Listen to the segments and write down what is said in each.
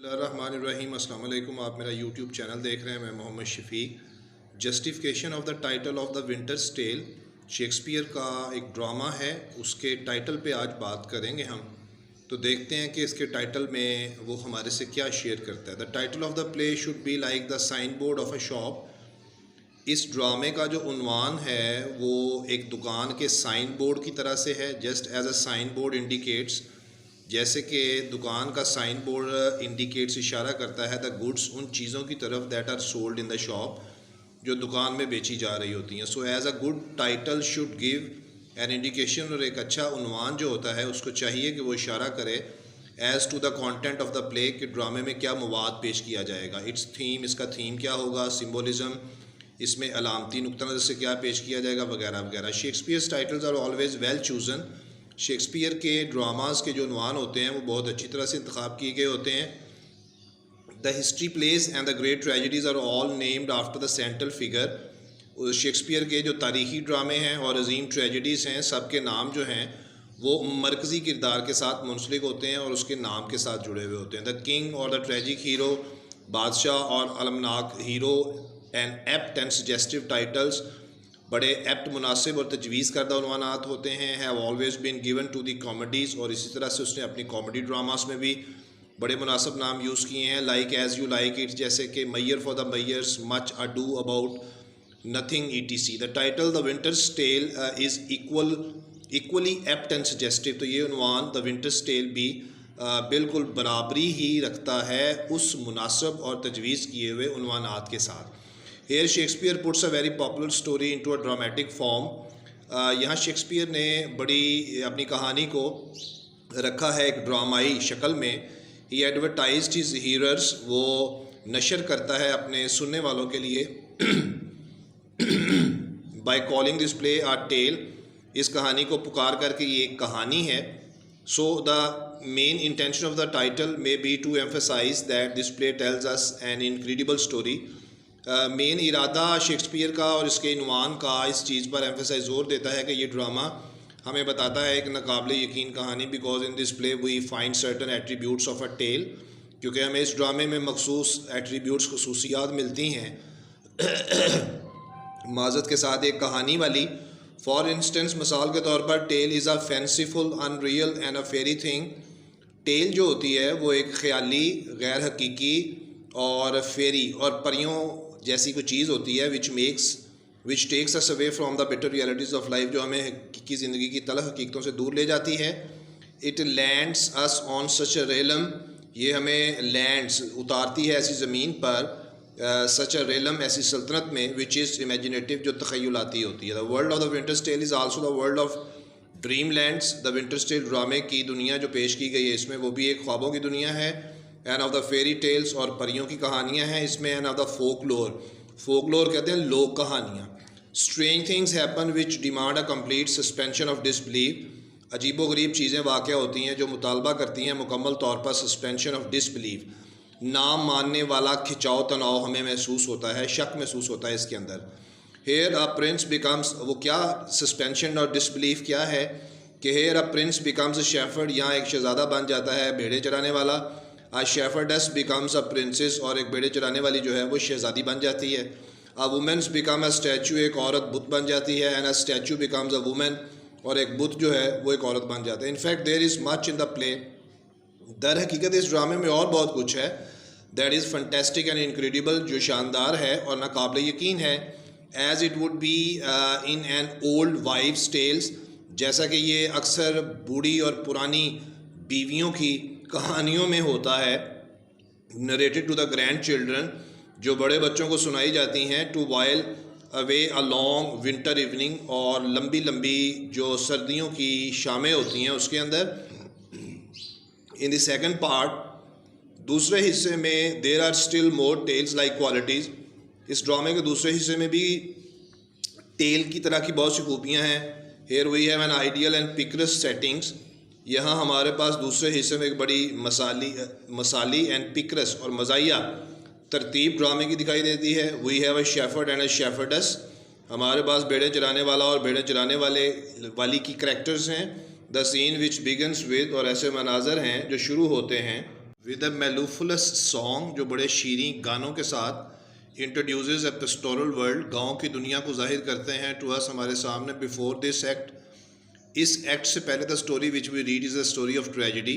बिस्मिल्लाहिर्रहमानिर्रहीम। अस्सलाम वालेकुम। आप मेरा यूट्यूब चैनल देख रहे हैं। मैं Mohammad Shafiq. Justification of the title of the winter's tale Shakespeare का एक ड्रामा है, उसके टाइटल पे आज बात करेंगे हम। तो देखते हैं कि इसके टाइटल में वो हमारे से क्या शेयर करता है। The title of the play should be like the signboard of a shop. इस ड्रामे का जो उन्वान है वो एक दुकान के साइन बोर्ड की तरह से है। Just as a signboard indicates, जैसे कि दुकान का साइन बोर्ड इंडिकेट्स, इशारा करता है द गुड्स, उन चीज़ों की तरफ that are sold in the shop, जो दुकान में बेची जा रही होती हैं। So as a good title should give an indication, और एक अच्छा उन्वान जो होता है उसको चाहिए कि वो इशारा करे as to the content of the play, कि ड्रामे में क्या मवाद पेश किया जाएगा। इट्स थीम, इसका थीम क्या होगा, सिम्बोलिज्म, इसमें अलामती नुक्ता नज़र से क्या पेश किया जाएगा, वगैरह वगैरह। Shakespeare's titles are always well chosen. Shakespeare के ड्रामास के जो उन्वान होते हैं वो बहुत अच्छी तरह से इंतखाब किए गए होते हैं। The history plays and the great tragedies are all named after the central figure. Shakespeare के जो तारीख़ी ड्रामे हैं और अजीम ट्रेजेडीज़ हैं, सब के नाम जो हैं वो मरकज़ी किरदार के साथ मुंसलिक होते हैं और उसके नाम के साथ जुड़े हुए होते हैं। द किंग और द ट्रेजिक हीरो, बादशाह और अलमनाक hero, and apt and suggestive titles, बड़े एप्ट, मुनासिब और तजवीज़ करदा उन्वानात होते हैं। Have always been given to the comedies, और इसी तरह से उसने अपनी कॉमेडी ड्रामास में भी बड़े मुनासिब नाम यूज़ किए हैं। Like as you like it, जैसे कि measure for the measures, much ado about nothing, ETC। The title the winter's tale is equally apt and suggestive. तो ये उन्वान द विंटर्स टेल भी बिल्कुल बराबरी ही रखता है उस मुनासिब और तजवीज़ किए हुए उन्वानात के साथ। Here Shakespeare puts a very popular story into a dramatic form. यहाँ शेक्सपियर ने बड़ी अपनी कहानी को रखा है एक ड्रामाई शक्ल में। ही एडवर्टाइज्ड हिज हीयर्स, वो नशर करता है अपने सुनने वालों के लिए by calling this play a tale, इस कहानी को पुकार करके ये एक कहानी है। So the main intention of the title may be to emphasise that this play tells us an incredible story. Main इरादा शेक्सपियर का और इसके इनवान का इस चीज़ पर एम्फेसाइज जोर देता है कि ये ड्रामा हमें बताता है एक नाकाबिले यकीन कहानी। Because in this play we find certain attributes of a tale, क्योंकि हमें इस ड्रामे में मखसूस एट्रीब्यूट्स, खसूसियात मिलती हैं माजत के साथ एक कहानी वाली। फॉर इंस्टेंस, मिसाल के तौर पर, tale is a fanciful, unreal and a fairy thing. Tale जो होती है वो एक ख़याली, गैर हकीकी और फेरी और परियों जैसी कोई चीज़ होती है। Which takes us away from the better realities of life, जो हमें हकीकी ज़िंदगी की तलख़ हकीकतों से दूर ले जाती है। It lands us on such a realm, ये हमें लैंड्स, उतारती है ऐसी ज़मीन पर, सच अ रेलम, ऐसी सल्तनत में, विच इज़ इमेजिनेटिव, जो तख़य्युलाती होती है। The world of the winter's tale is also the world of dream lands. The winter's tale ड्रामे की दुनिया जो पेश की गई है इसमें, वो भी एक ख्वाबों की दुनिया है। And of the fairy tales, और परियों की कहानियाँ हैं इसमें। And of the folklore, folklore कहते हैं लोक कहानियाँ। Strange things happen which demand a complete suspension of disbelief, अजीबो गरीब चीज़ें वाक़या होती हैं जो मुतालबा करती हैं मुकम्मल तौर पर सस्पेंशन ऑफ डिसबिलीफ। नाम मानने वाला खिंचाव, तनाव हमें महसूस होता है, शक महसूस होता है इसके अंदर। हेयर अ प्रिंस बिकम्स, वो क्या सस्पेंशन और डिसबिलीफ क्या है कि here a prince becomes a shepherd, यहाँ एक शहज़ादा बन जाता है भेड़े चराने वाला। आ शेफर्डस बिकम्स अ प्रिंसेस, और एक भेड़े चराने वाली जो है वो शहज़ादी बन जाती है। अ वुमेंस बिकम अ स्टैचू, एक औरत बुत बन जाती है। And a statue becomes a women, और एक बुत जो है वो एक औरत बन जाता है। In fact there is much in the play, दर हकीकत इस ड्रामे में और बहुत कुछ है, that is fantastic and incredible, जो शानदार है और नाकाबिले यकीन है। As it would be in an old wife's tales, जैसा कि ये अक्सर बूढ़ी और पुरानी बीवियों की कहानियों में होता है। Narrated to the grandchildren, जो बड़े बच्चों को सुनाई जाती हैं। To while away a long winter evening, और लंबी लंबी जो सर्दियों की शामें होती हैं उसके अंदर। इन द सेकंड पार्ट, दूसरे हिस्से में, there are still more tales like qualities, इस ड्रामे के दूसरे हिस्से में भी टेल की तरह की बहुत सी खूबियाँ हैं। Here we have an ideal and picturesque settings, यहाँ हमारे पास दूसरे हिस्से में एक बड़ी मसाली एंड पिकरस और मज़ाहिया तरतीब ड्रामे की दिखाई देती है। We have a shepherd and a shepherdess, हमारे पास भेड़े चराने वाला और भेड़े चराने वाली की करैक्टर्स हैं। The scene which begins with, और ऐसे मनाजर हैं जो शुरू होते हैं विद अ मेलूफुलस सॉन्ग, जो बड़े शीरीं गानों के साथ इंट्रोड्यूसेस अ पेस्टोरल वर्ल्ड, गाँव की दुनिया को जाहिर करते हैं टू अस, हमारे सामने। बिफोर दिस एक्ट, इस एक्ट से पहले the story which we read is a story of tragedy,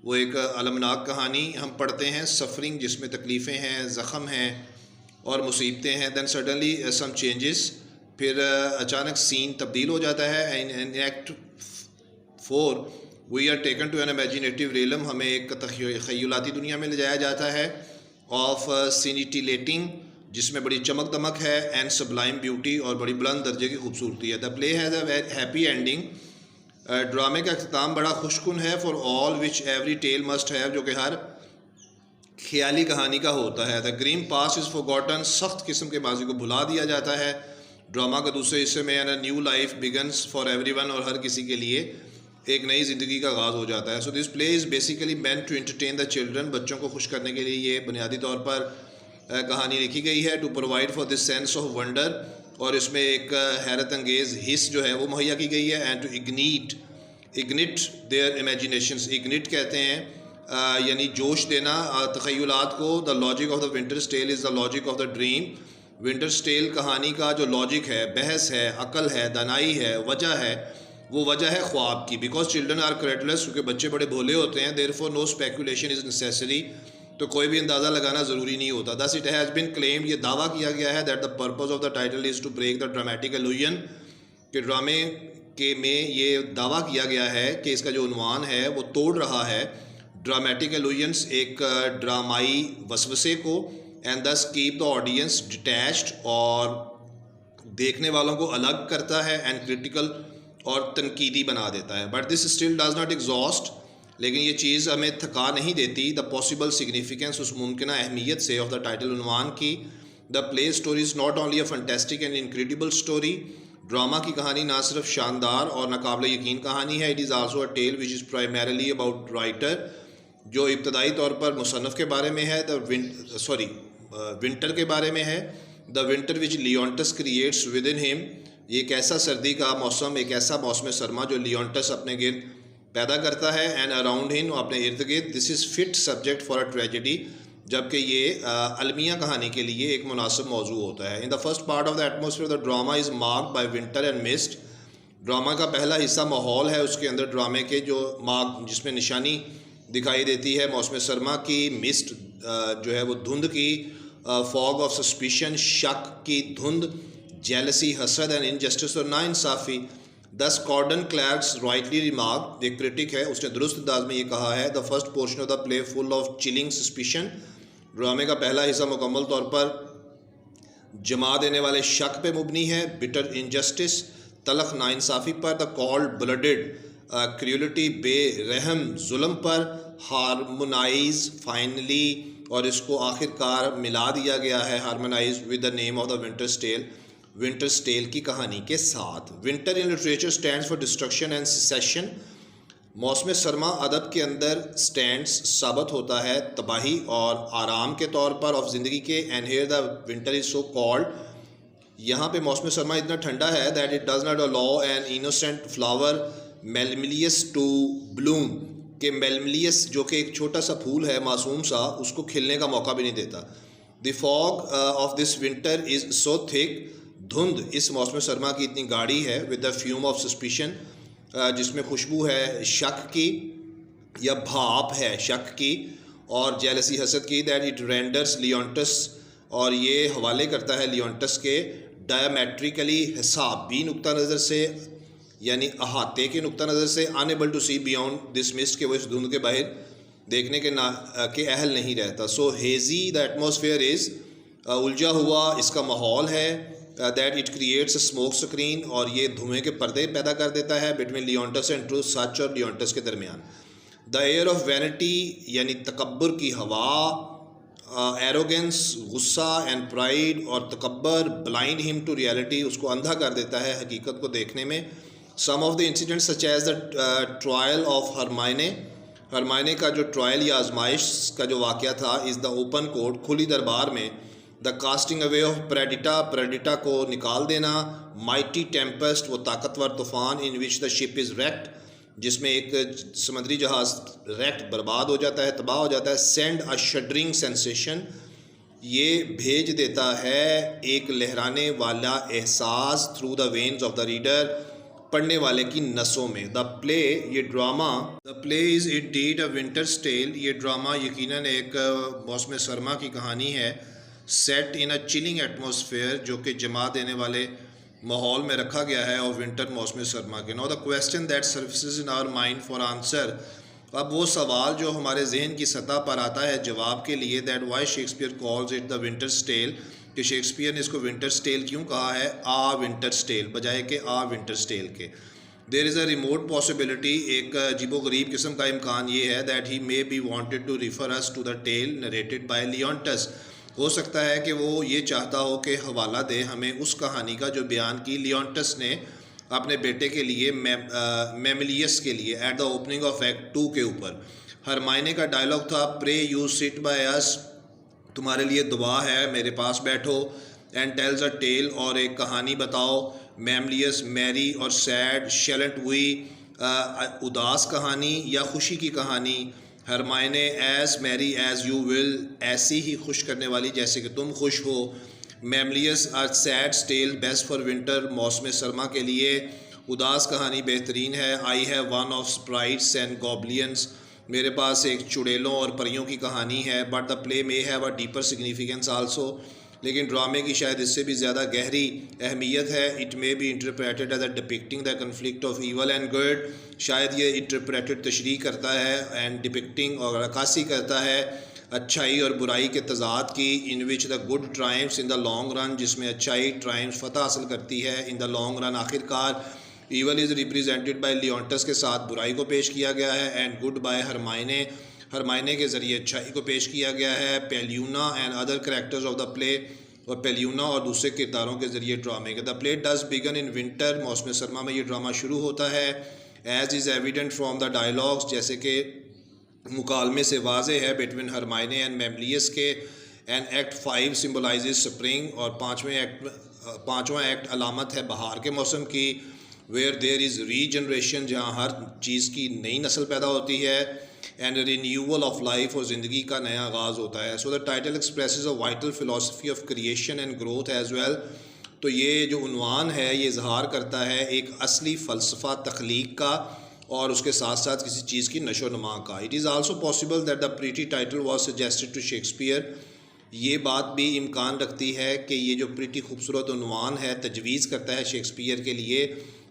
वो एक अलमनाक कहानी हम पढ़ते हैं, सफरिंग जिसमें तकलीफ़ें हैं, ज़ख़म हैं और मुसीबतें हैं। दैन सडनली सम चेंजेस, फिर अचानक सीन तब्दील हो जाता है। In act 4 we are taken to an imaginative realm, हमें एक तख़य्युलाती दुनिया में ले जाया जाता है, ऑफ सिनिटिलेटिंग, जिसमें बड़ी चमक दमक है, एंड सबलाइम ब्यूटी, और बड़ी बुलंद दर्जे की खूबसूरती है। The play has a happy ending, ड्रामे का अख्ताम बड़ा खुशकुन है। For all which every tale must have, जो कि हर ख्याली कहानी का होता है। The green pass is forgotten, सख्त किस्म के माजी को भुला दिया जाता है। ड्रामा का दूसरे हिस्से में an new life begins for everyone, और हर किसी के लिए एक नई ज़िंदगी का आगाज़ हो जाता है। So this play is basically meant to entertain the children, बच्चों को खुश करने के लिए ये बुनियादी तौर पर कहानी लिखी गई है। To provide for this sense of wonder, और इसमें एक हैरत अंगेज़ हिस्स जो है वो मुहैया की गई है। And to ignite their imaginations, ignite कहते हैं यानी जोश देना तख़य्युलात को। The logic of the winter's tale is the logic of the dream, winter's tale कहानी का जो लॉजिक है, बहस है, अकल है, दानाई है, वजह है, वो वजह है ख्वाब की। बिकॉज चिल्ड्रन आर क्रेडलेस, क्योंकि बच्चे बड़े भोले होते हैं। Therefore no speculation is necessary, तो कोई भी अंदाज़ा लगाना ज़रूरी नहीं होता। Thus it has been claimed, ये दावा किया गया है, that the purpose of the title is to break the dramatic illusion, कि ड्रामे के में ये दावा किया गया है कि इसका जो उन्वान है वो तोड़ रहा है ड्रामेटिक इल्यूजन्स, एक ड्रामाई वसवसे को। एंड दस कीप द ऑडियंस डिटैच्ड, और देखने वालों को अलग करता है, एंड क्रिटिकल और तनकीदी बना देता है। But this still does not exhaust, लेकिन ये चीज़ हमें थका नहीं देती द पॉसिबल सिग्निफिकेंस, उस मुमकिन अहमियत से, ऑफ द टाइटल उन्वान की। The play story is not only a fantastic and incredible story, drama की कहानी ना सिर्फ शानदार और नाकाबिल यकीन कहानी है, it is also a tale which is primarily about writer, जो इब्तदाई तौर पर मुसन्नफ़ के बारे में है। विंटर के बारे में है। The winter which Leontes creates within him, ये एक ऐसा सर्दी का मौसम, एक ऐसा मौसम सरमा जो लियोंटस अपने गिर्द पैदा करता है, एंड अराउंड हिम, अपने इर्द गिर्द। This is fit subject for a tragedy, जबकि ये अलमिया कहानी के लिए एक मुनासिब मौजू होता है। In the first part of the atmosphere the drama is marked by winter and mist, drama का पहला हिस्सा माहौल है, उसके अंदर ड्रामे के जो मार्क, जिसमें निशानी दिखाई देती है मौसम सरमा की, मिस्ट जो है वो धुंध की, फॉग ऑफ सस्पिशन, शक की धुंध, जेलसी, हसद एंड इनजस्टिस और नाइंसाफ़ी। दस कॉर्डन क्लैर्क्स राइटली रिमार्क, एक क्रिटिक है, उसने दुरुस्त अंदाज में ये कहा है, the first portion of the play full of chilling suspicion, ड्रामे का पहला हिस्सा मुकम्मल तौर पर जमा देने वाले शक पे मुबनी है, बिटर इनजस्टिस, तलख नाइंसाफ़ी पर, द कॉल्ड ब्लडेड क्रूलिटी, बेरहम जुल्म पर, हारमोनाइज फाइनली, और इसको आखिरकार मिला दिया गया है, harmonise with the name of the winter's tale, winter's tale की कहानी के साथ। Winter in literature stands for destruction and cessation, मौसम सरमा अदब के अंदर स्टैंड्स साबित होता है तबाही और आराम के तौर पर ऑफ ज़िंदगी के। And here the winter is so cold, यहाँ पे मौसम सरमा इतना ठंडा है that it does not allow an innocent flower Mamillius to bloom, के मेलमिलियस जो कि एक छोटा सा फूल है मासूम सा, उसको खिलने का मौका भी नहीं देता। The fog of this winter is so thick, धुंध इस मौसम सरमा की इतनी गाढ़ी है, with the fume of suspicion, जिसमें खुशबू है शक की या भाप है शक की, और जेलसी हसद की, दैट इट रेंडर्स लियोंटस, और ये हवाले करता है लियोंटस के डायमेट्रिकली हिसाबी नुक्ता नज़र से, यानी अहाते के नुक्ता नज़र से, unable to see beyond this mist, के वो इस धुंध के बाहर देखने के अहल नहीं रहता। सो हेजी द एटमोसफियर इज़, उलझा हुआ इसका माहौल है, that it creates a smoke screen, और ये धुएँ के पर्दे पैदा कर देता है बिटवीन लियोंटस एंड ट्रूथ, सच और लियोंटस के दरमियान। द एयर ऑफ वैनिटी, यानी तकब्बुर की हवा, एरोगेंस गुस्सा, एंड प्राइड और तकब्बर, ब्लाइंड हिम टू रियलिटी, उसको अंधा कर देता है हकीकत को देखने में। Some of the incidents such as the trial of Hermione का जो ट्रायल या आजमाइश का जो वाक़या था, इज़ द ओपन कोर्ट, खुली दरबार में। The casting away of Perdita को निकाल देना, माइटी टेम्पेस्ट, वो ताकतवर तूफ़ान, in which the ship is wrecked, जिसमें एक समुद्री जहाज़ रेक्ट बर्बाद हो जाता है, तबाह हो जाता है। सेंड अ शडरिंग सेंसेशन, ये भेज देता है एक लहराने वाला एहसास through the veins of the reader, पढ़ने वाले की नसों में। द प्ले, ये drama, the play is indeed a winter's tale, ये ड्रामा यकीनन एक मौसम सरमा की कहानी है। Set in a chilling atmosphere, जो कि जमा देने वाले माहौल में रखा गया है और विंटर मौसम सरमा के। Now the question that surfaces in our mind for answer, अब वो सवाल जो हमारे जहन की सतह पर आता है जवाब के लिए, that why Shakespeare calls it the winter's tale, कि शेक्सपियर ने इसको विंटर्स टेल क्यों कहा है, आ विंटर्स टेल बजाय के आ विंटर्स टेल के। There is a remote possibility, एक अजीबोगरीब किस्म का इम्कान ये है, that he may be wanted to refer us to the tale narrated by Leontes, हो सकता है कि वो ये चाहता हो कि हवाला दे हमें उस कहानी का जो बयान की लियोंटस ने अपने बेटे के लिए, मेमिलियस के लिए, at the opening of act 2 के ऊपर। हरमाइने का डायलॉग था, pray you sit by us, तुम्हारे लिए दुआ है मेरे पास बैठो, एंड टेल्स अ टेल, और एक कहानी बताओ, मेमिलियस मैरी और सैड, शेलेंट हुई उदास कहानी या खुशी की कहानी, Hermione as merry as you will, ऐसी ही खुश करने वाली जैसे कि तुम खुश हो, Mamillius a sad tale best for winter, मौसम सरमा के लिए उदास कहानी बेहतरीन है, I have one of sprites and goblins, मेरे पास एक चुड़ैलों और परियों की कहानी है, but the play may have a deeper significance also, लेकिन ड्रामे की शायद इससे भी ज़्यादा गहरी अहमियत है। It may be interpreted as a depicting the conflict of evil and good, शायद ये इंटरप्रेटेड तशरीह करता है एंड डिपिक्टिंग और अक्कासी करता है अच्छाई और बुराई के तजाद की, in which the good triumphs in the long run, जिसमें अच्छाई ट्राइम्स फतह हासिल करती है इन द लॉन्ग रन आखिरकार। Evil is represented by Leontes के साथ बुराई को पेश किया गया है, and good by Hermione, Hermione के ज़रिए अच्छाई को पेश किया गया है। Paulina and other characters of the play, और पेल्यूना और दूसरे किरदारों के ज़रिए ड्रामे के। The play does begin in winter, मौसम सरमा में ये ड्रामा शुरू होता है। As is evident from the dialogues, जैसे कि मुकालमे से वाज़े है बिटवीन हरमाइने एंड मेमिलियस के। एंड एक्ट 5 सिम्बलाइजेज स्प्रिंग, और पाँचवा एक्ट अलामत है बहार के मौसम की। वेयर देयर इज़ रीजनरेशन, जहाँ हर चीज़ की नई नस्ल पैदा होती है, एंड रिन्यूअल ऑफ लाइफ, और ज़िंदगी का नया आगाज़ होता है। So the title expresses a vital philosophy of creation and growth as well, तो ये जो उन्वान है ये इजहार करता है एक असली फ़लसफ़ा तख्लीक का और उसके साथ साथ किसी चीज़ की नशो नुमा का। It is also possible that the pretty title was suggested to Shakespeare, ये बात भी इम्कान रखती है कि ये जो प्रीटी खूबसूरत उन्वान है तजवीज़ करता है शेक्सपियर के लिए,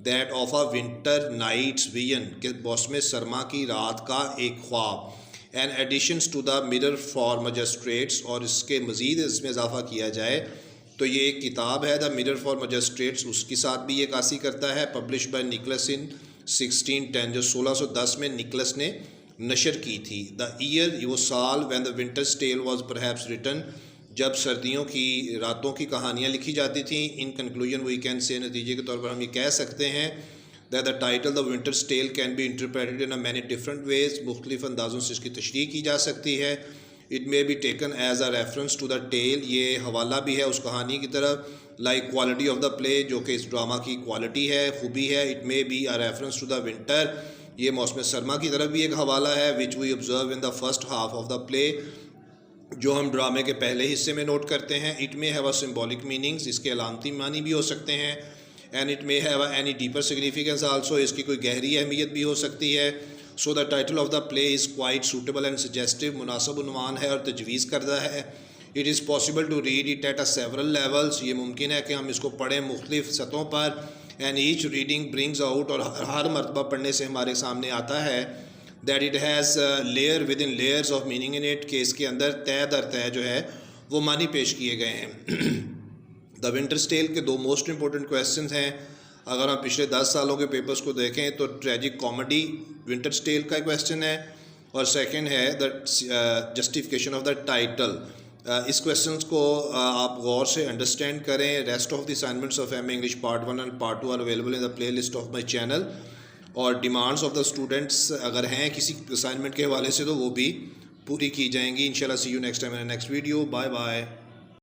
that of a winter night's vision, के मौसम सरमा की रात का एक ख्वाब, and editions to the mirror for magistrates, और इसके मज़ीद इसमें इजाफा किया जाए तो ये एक किताब है द मिरर फॉर मजिस्ट्रेट्स, उसके साथ भी ये कासी करता है, पब्लिश बाय निकलस इन 1610, जो 1610 में निकलस ने नशर की थी। द ईयर, वो साल, when the winter's tale was perhaps written, जब सर्दियों की रातों की कहानियाँ लिखी जाती थी। In conclusion we can say, नतीजे के तौर पर हम ये कह सकते हैं that the title the winter's tale can be interpreted in a many different ways, मुख्तलिफ अंदाज़ों से इसकी तशरीह की जा सकती है। It may be taken as a reference to the tale, ये हवाला भी है उस कहानी की तरफ, like quality of the play, जो कि इस ड्रामा की क्वालिटी है, खूबी है। It may be a reference to the winter, ये मौसम सरमा की तरफ भी एक हवाला है, which we observe in the first half of the play, जो हम ड्रामे के पहले हिस्से में नोट करते हैं। It may have a symbolic meanings, इसके अलामती मानी भी हो सकते हैं, and it may have any deeper significance also, इसकी कोई गहरी अहमियत भी हो सकती है। So the title of the play is quite suitable and suggestive, मुनासिब उन्वान है और तजवीज़ करदा है। It is possible to read it at a several levels, ये मुमकिन है कि हम इसको पढ़ें मुख्तलिफ सतहों पर, and each reading brings out, और हर मरतबा पढ़ने से हमारे सामने आता है that it has layer with in layers of meaning in it, के इसके अंदर तय दर तय जो है वो मानी पेश किए गए हैं। द विंटर्स टेल के दो मोस्ट इंपॉर्टेंट क्वेश्चंस हैं। अगर हम पिछले 10 सालों के पेपर्स को देखें तो ट्रेजिक कॉमेडी विंटर्स टेल का क्वेश्चन है, और सेकंड है the justification of the title. इस क्वेश्चंस को आप गौर से अंडरस्टैंड करें। Rest of the assignments of M English part 1 and part 2 are available in the playlist of my channel, और डिमांड्स ऑफ द स्टूडेंट्स अगर हैं किसी असाइनमेंट के हवाले से तो वो भी पूरी की जाएंगी इंशाल्लाह। See you next time in next video. Bye bye.